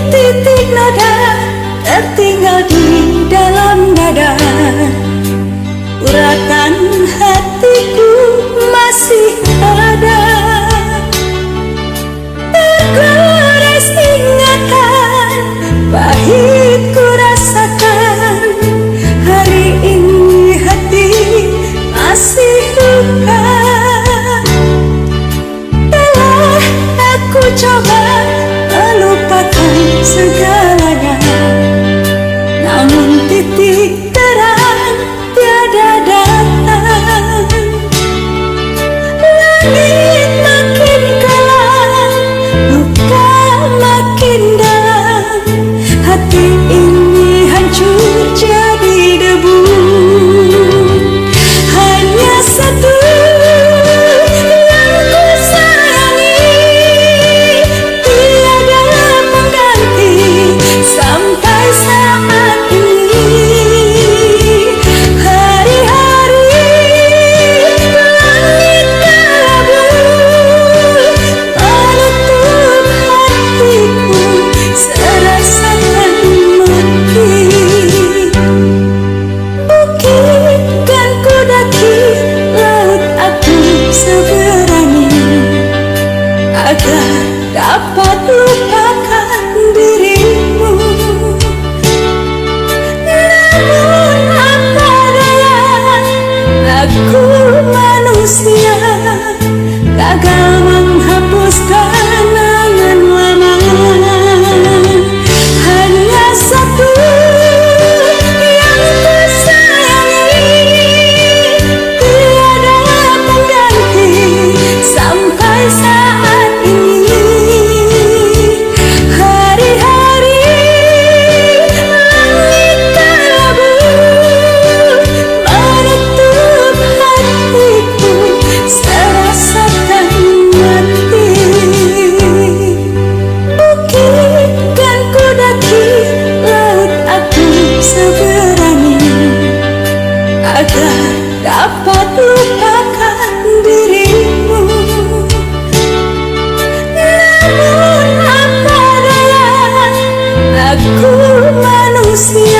titik nada tertinggal di dalam dada. Uratan hatiku masih ada, tergores ingatan pahit ku rasakan. Hari ini hati masih luka. Telah aku coba melupakan segalanya, namun titik terang tiada datang. Langit makin gelap, luka makin dalam. Hati ini hancur jadi debu. Hanya satu yang ku sayangi, tiada pengganti sampai saat ini. Hari-hari langit kelabu menutup hatiku, serasakan mati. Bukit kan ku daki, laut aku seberani, agar dapat lupakan dirimu. Namun apa daya, aku manusia gagal menghapus kenangan lama. Hanya satu yang ku sayangi, tiada pengganti sampai saat ini. Hari-hari langit kelabu menutup hatiku, serasakan mati. Bukit kan ku daki, laut aku seberani, agar dapat lupakan dirimu. Namun apa daya, aku manusia